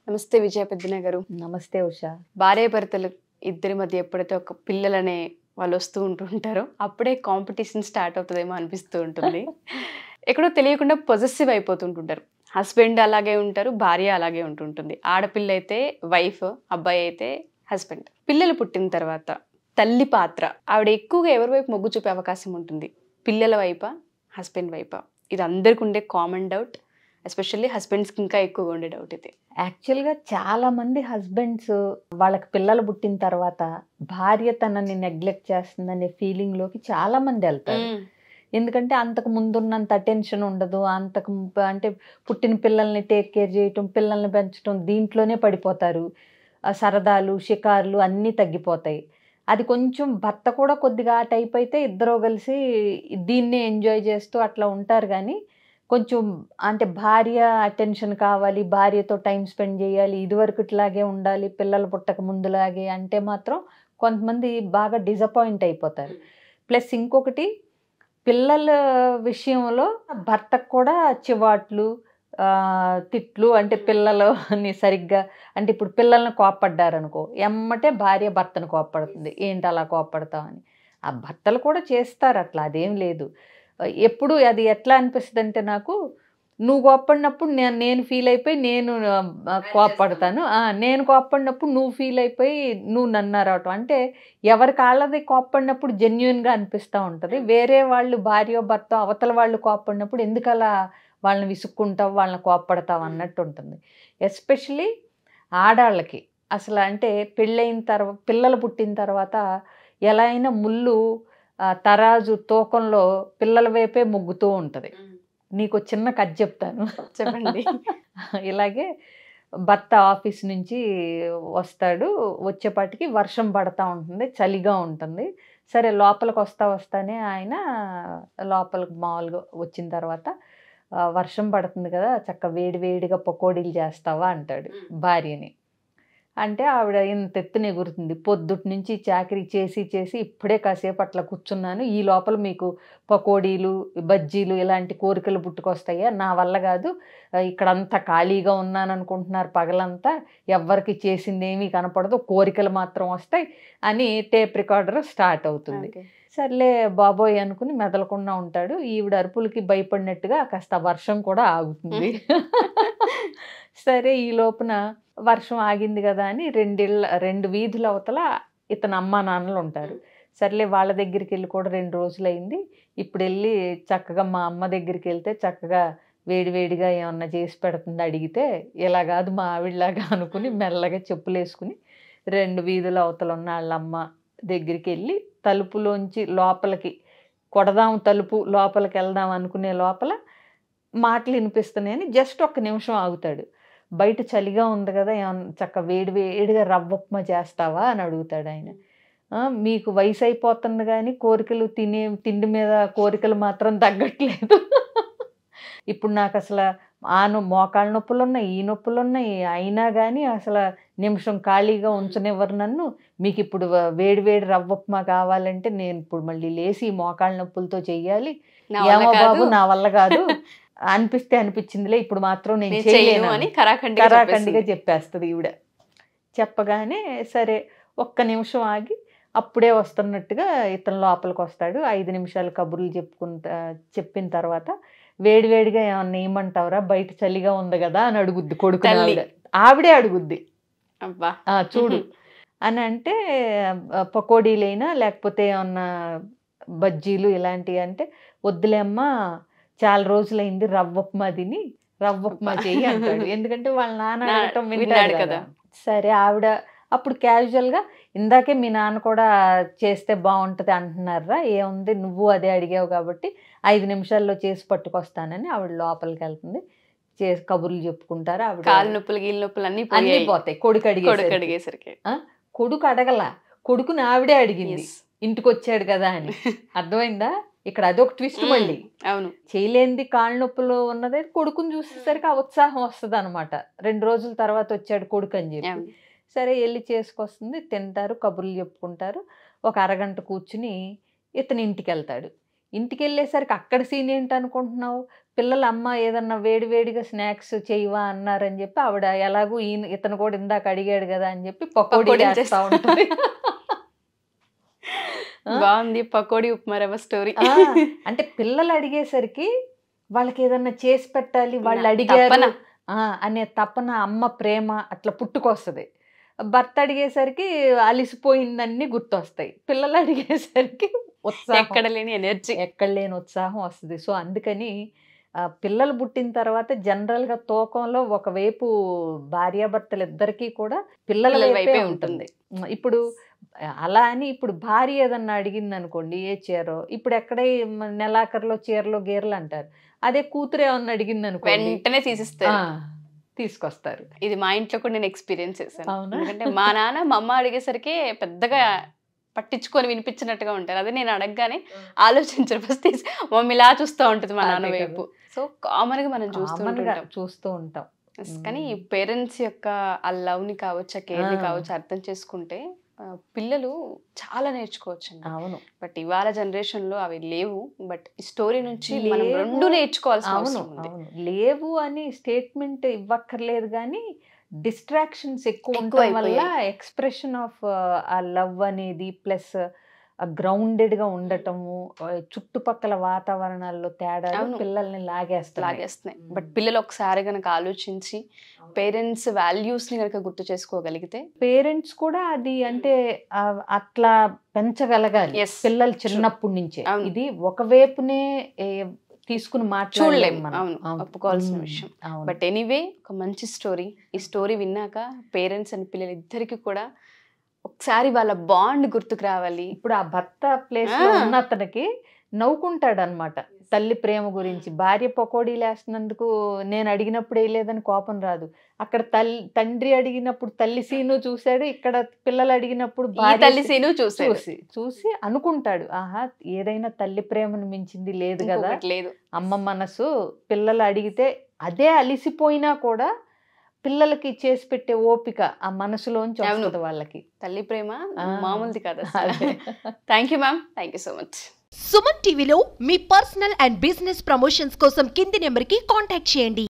నమస్తే విజయ పెద్దన గారు. నమస్తే ఉషా. భార్యాభర్తలు ఇద్దరి మధ్య ఎప్పుడైతే ఒక పిల్లలనే వాళ్ళు వస్తూ ఉంటుంటారో అప్పుడే కాంపిటీషన్ స్టార్ట్ అవుతుందేమో అనిపిస్తూ ఉంటుంది. ఎక్కడో తెలియకుండా పొజెసివ్ అయిపోతుంటుంటారు. హస్బెండ్ అలాగే ఉంటారు, భార్య అలాగే ఉంటుంటుంది. ఆడపిల్ల అయితే వైఫ్, అబ్బాయి అయితే హస్బెండ్. పిల్లలు పుట్టిన తర్వాత తల్లి పాత్ర ఆవిడ ఎక్కువగా ఎవరి వైపు మొగ్గు చూపే అవకాశం ఉంటుంది? పిల్లల వైపా, హస్బెండ్ వైపా? ఇది అందరికి ఉండే కామన్ డౌట్. ఎస్పెషల్లీ హస్బెండ్స్కి ఇంకా ఎక్కువగా ఉండే డౌట్ ఇది. యాక్చువల్గా చాలా మంది హస్బెండ్స్ వాళ్ళకి పిల్లలు పుట్టిన తర్వాత భార్య తనని నెగ్లెక్ట్ చేస్తుందనే ఫీలింగ్లోకి చాలా మంది వెళ్తారు. ఎందుకంటే అంతకు ముందున్నంత అటెన్షన్ ఉండదు, అంటే పుట్టిన పిల్లల్ని టేక్ కేర్ చేయటం, పిల్లల్ని పెంచడం, దీంట్లోనే పడిపోతారు. సరదాలు, షికార్లు అన్నీ తగ్గిపోతాయి. అది కొంచెం భర్త కూడా కొద్దిగా ఆ టైప్ అయితే ఇద్దరూ కలిసి దీన్నే ఎంజాయ్ చేస్తూ అట్లా ఉంటారు. కానీ కొంచెం అంటే భార్య అటెన్షన్ కావాలి, భార్యతో టైం స్పెండ్ చేయాలి, ఇదివరకు ఇట్లాగే ఉండాలి, పిల్లలు పుట్టక ముందులాగే అంటే మాత్రం కొంతమంది బాగా డిసప్పాయింట్ అయిపోతారు. ప్లస్ ఇంకొకటి, పిల్లల విషయంలో భర్తకు కూడా చివాట్లు, తిట్లు, అంటే పిల్లలు అని సరిగ్గా, అంటే ఇప్పుడు పిల్లల్ని కోప్పడ్డారనుకో ఎమ్మటే భార్య భర్తను కోప్పడుతుంది, ఏంటి అలా కోప్పడతామని. ఆ భర్తలు కూడా చేస్తారు అట్లా, అదేం లేదు. ఎప్పుడు అది ఎట్లా అనిపిస్తుంది అంటే, నాకు నువ్వు కోప్పడినప్పుడు నేను ఫీల్ అయిపోయి నేను కోప్పడతాను, నేను కోప్పడినప్పుడు నువ్వు ఫీల్ అయిపోయి నువ్వు నన్ను రావటం. అంటే ఎవరి కాళ్ళది కోప్పడినప్పుడు జెన్యున్గా అనిపిస్తూ ఉంటుంది. వేరే వాళ్ళు భార్య భర్త అవతల వాళ్ళు కోప్పడినప్పుడు ఎందుకు అలా వాళ్ళని విసుక్కుంటావు, వాళ్ళని కోప్పడతావు అన్నట్టు ఉంటుంది. ఎస్పెషలీ ఆడాళ్ళకి అసలు, అంటే పెళ్ళైన తర్వాత పిల్లలు పుట్టిన తర్వాత ఎలా అయినా ముళ్ళు తరాజు తూకంలో పిల్లల వైపే మొగ్గుతూ ఉంటుంది. నీకు చిన్న కథ చెప్తాను, చెప్పండి. ఇలాగే భర్త ఆఫీస్ నుంచి వస్తాడు, వచ్చేపాటికి వర్షం పడతా ఉంటుంది, చలిగా ఉంటుంది. సరే లోపలికి వస్తానే ఆయన లోపలికి మామూలుగా వచ్చిన తర్వాత, వర్షం పడుతుంది కదా, వేడి వేడిగా పకోడీలు చేస్తావా అంటాడు భార్యని. అంటే ఆవిడ ఇంత ఎత్తున ఎగురుతుంది, పొద్దుటి నుంచి చాకరీ చేసి ఇప్పుడే కాసేపు అట్లా కూర్చున్నాను, ఈ లోపల మీకు పకోడీలు, బజ్జీలు ఇలాంటి కోరికలు పుట్టుకొస్తాయా, నా వల్ల కాదు, ఇక్కడంతా ఖాళీగా ఉన్నాను అనుకుంటున్నారు, పగలంతా ఎవ్వరికి చేసిందేమీ కనపడదు, కోరికలు మాత్రం వస్తాయి అని టేప్ రికార్డర్ స్టార్ట్ అవుతుంది. సర్లే బాబోయ్ అనుకుని మెదలకుండా ఉంటాడు. ఈవిడ అరుపులకి భయపడినట్టుగా కాస్త వర్షం కూడా ఆగుతుంది. సరే ఈ లోపున వర్షం ఆగింది కదా అని రెండు వీధుల అవతల ఇతను అమ్మా నాన్నలు ఉంటారు. సర్లే వాళ్ళ దగ్గరికి వెళ్ళి కూడా 2 రోజులైంది, ఇప్పుడు వెళ్ళి చక్కగా మా అమ్మ దగ్గరికి వెళ్తే చక్కగా వేడివేడిగా ఏమన్నా చేసి పెడుతుంది అడిగితే, ఇలా కాదు మా ఆవిడలాగా అనుకుని మెల్లగా చెప్పులు వేసుకుని 2 వీధుల అవతల ఉన్న వాళ్ళమ్మ దగ్గరికి వెళ్ళి తలుపులోంచి లోపలికి కొడదాం, తలుపు లోపలికి వెళ్దాం అనుకునే లోపల మాటలు వినిపిస్తున్నాయని జస్ట్ 1 నిమిషం ఆగుతాడు. బయట చలిగా ఉంది కదా, ఏమన్నా వేడిగా రవ్వ ఉప్మా చేస్తావా అని అడుగుతాడు ఆయన. మీకు వయసు అయిపోతుంది కానీ కోరికలు తిండి మీద కోరికలు మాత్రం తగ్గట్లేదు. ఇప్పుడు నాకు అసలు మోకాళ్ళ నొప్పులు ఉన్నాయి, ఈ నొప్పులు ఉన్నాయి, అయినా కానీ అసలు నిమిషం ఖాళీగా ఉంచనివ్వరు నన్ను. మీకు ఇప్పుడు వేడి రవ్వ ఉప్మా కావాలంటే నేను ఇప్పుడు మళ్ళీ లేచి మోకాళ్ళ నొప్పులతో చెయ్యాలి, ఏమో బాబు నా వల్ల కాదు, అనిపిస్తే అనిపించిందిలే, ఇప్పుడు మాత్రం నేను చేయలేను అని కరాఖండిగా చెప్పేస్తుంది ఈవిడ. చెప్పగానే సరే 1 నిమిషం ఆగి అప్పుడే వస్తున్నట్టుగా ఇతను లోపలికి వస్తాడు. 5 నిమిషాలు కబుర్లు చెప్పిన తర్వాత, వేడివేడిగా ఏమన్నా ఏమంటావురా, బయట చలిగా ఉంది కదా అని అడుగుద్ది కొడుకు. ఆవిడే అడుగుద్ది, చూడు అని. అంటే పకోడీలైనా లేకపోతే ఏమన్నా బజ్జీలు ఇలాంటివి అంటే, వద్దులే అమ్మా చాలా రోజులైంది రవ్వ ఉప్మా తిని, రవ్వ ఉప్మా చెయ్యి అంటాడు. ఎందుకంటే వాళ్ళ నాన్న అడగటం వింటాడు కదా. సరే ఆవిడ అప్పుడు క్యాజువల్గా, ఇందాకే మీ నాన్న కూడా చేస్తే బాగుంటుంది అంటున్నారా, ఏముంది నువ్వు అదే అడిగావు కాబట్టి 5 నిమిషాల్లో చేసి పట్టుకొస్తానని ఆవిడ లోపలికి వెళ్తుంది. కబుర్లు చెప్పుకుంటారు. ఆవిడ కాళ్ళ నొప్పులు గీళ్ళ నొప్పులు అన్నీ పోతాయి కొడుకు అడిగేసరికి. కొడుకు అడగల, కొడుకుని ఆవిడే అడిగింది, ఇంటికి వచ్చాడు కదా అని. అర్థమైందా? ఇక్కడ అదొక ట్విస్ట్. మళ్ళీ అవును, చేయలేనిది కాళ్ళ నొప్పులు ఉన్నదే కొడుకుని చూసేసరికి ఆ ఉత్సాహం వస్తుంది అనమాట. 2 రోజుల తర్వాత వచ్చాడు కొడుకు అని చెప్పి. సరే వెళ్ళి చేసుకొస్తుంది, తింటారు, కబుర్లు చెప్పుకుంటారు. ఒక అరగంట కూర్చుని ఇతను ఇంటికి వెళ్తాడు. ఇంటికి వెళ్ళేసరికి అక్కడ సీన్ ఏంటి అనుకుంటున్నావు, పిల్లల అమ్మ ఏదన్నా వేడివేడిగా స్నాక్స్ చేయవా అన్నారని చెప్పి ఆవిడ ఎలాగూ ఇతను కూడా ఇందాక అడిగాడు కదా అని చెప్పి పకోడీ చేస్తా ఉంటుంది. బాగుంది పకోడీ ఉప్మా రవ్వ స్టోరీ. అంటే పిల్లలు అడిగేసరికి వాళ్ళకి ఏదన్నా చేసి పెట్టాలి, వాళ్ళు అడిగారు అనే తపన, అమ్మ ప్రేమ అట్లా పుట్టుకొస్తుంది. భర్త అడిగేసరికి అలిసిపోయిందన్నీ గుర్తొస్తాయి, పిల్లలు అడిగేసరికి ఉత్సాహం, ఎక్కడ లేని ఎనర్జీ, ఎక్కడ లేని ఉత్సాహం వస్తుంది. సో అందుకని పిల్లలు పుట్టిన తర్వాత జనరల్గా తూకంలో ఒకవైపు భార్యాభర్తలు ఇద్దరికీ కూడా పిల్లల వైపే ఉంటుంది. ఇప్పుడు అలా అని ఇప్పుడు భార్య ఏదన్నా అడిగింది అనుకోండి ఏ చీరో, ఇప్పుడు ఎక్కడే నెలాఖరులో చీరలో గీరలు అంటారు. అదే కూతురు ఏమన్నా అడిగింది అనుకోండి వెంటనే తీసుకొస్తారు. ఇది మా ఇంట్లో కూడా నేను ఎక్స్పీరియన్స్ చేశాను. ఎందుకంటే మా నాన్న మా అమ్మ అడిగేసరికి పెద్దగా పట్టించుకొని వినిపించినట్టుగా ఉంటారు. అదే నేను అడగగానే ఆలోచించరు, ఫస్ట్ మమ్మీ ఇలా చూస్తూ ఉంటుంది మా నాన్న వైపు. సో కామన్ గా మనం చూస్తూ ఉంటాం. కానీ పేరెంట్స్ యొక్క ఆ లవ్ ని కావచ్చు, ఆ కేర్ ని కావచ్చు అర్థం చేసుకుంటే పిల్లలు చాలా నేర్చుకోవచ్చు. అవును, బట్ ఇవాళ జనరేషన్ లో అవి లేవు. బట్ ఈ స్టోరీ నుంచి మనం రెండు నేర్చుకోవాల్సిన అవసరం ఉంది. లేవు అని స్టేట్మెంట్ ఇవ్వక్కర్లేదు, కానీ డిస్ట్రాక్షన్స్ ఎక్కువ ఉండడం వల్ల ఎక్స్ప్రెషన్ ఆఫ్ ఆ లవ్ అనేది ప్లస్ గ్రౌండెడ్ గా ఉండటము, చుట్టుపక్కల వాతావరణాల్లో తేడాలు పిల్లల్ని లాగేస్తున్నాయి. బట్ పిల్లలు ఒకసారి కనుక ఆలోచించి పేరెంట్స్ వాల్యూస్ ని కనుక గుర్తు చేసుకోగలిగితే, పేరెంట్స్ కూడా అది అంటే అట్లా పెంచగలగాలి పిల్లలు చిన్నప్పటి నుంచే. ఇది ఒకవైపునే తీసుకుని మాట్లాడలేము మనం, ఒప్పుకోవాల్సిన విషయం. బట్ ఎనీవే ఒక మంచి స్టోరీ. ఈ స్టోరీ విన్నాక పేరెంట్స్ అండ్ పిల్లలు ఇద్దరికి కూడా ఒకసారి వాళ్ళ బాండ్ గుర్తుకు రావాలి. ఇప్పుడు ఆ భర్త ప్లేస్ లో ఉన్న అతనికి నవ్వుకుంటాడు అనమాట తల్లి ప్రేమ గురించి. భార్య పకోడీలు వేస్తున్నందుకు నేను అడిగినప్పుడు వేయలేదని కోపం రాదు. అక్కడ తండ్రి అడిగినప్పుడు తల్లి సీను చూశాడు, ఇక్కడ పిల్లలు అడిగినప్పుడు తల్లి సీను చూసి అనుకుంటాడు, ఆహా ఏదైనా తల్లి ప్రేమను మించింది లేదు కదా, లేదు అమ్మ మనసు. పిల్లలు అడిగితే అదే అలిసిపోయినా కూడా పిల్లలకి చేసి పెట్టే ఓపిక ఆ మనసులోంచి వస్తుంది వాళ్ళకి. తల్లి ప్రేమ మామూలుది కాదు. Thank you ma'am, thank you so much. Suman టీవీలో మీ పర్సనల్ అండ్ బిజినెస్ ప్రమోషన్స్ కోసం కింది నెంబర్కి కాంటాక్ట్ చేయండి.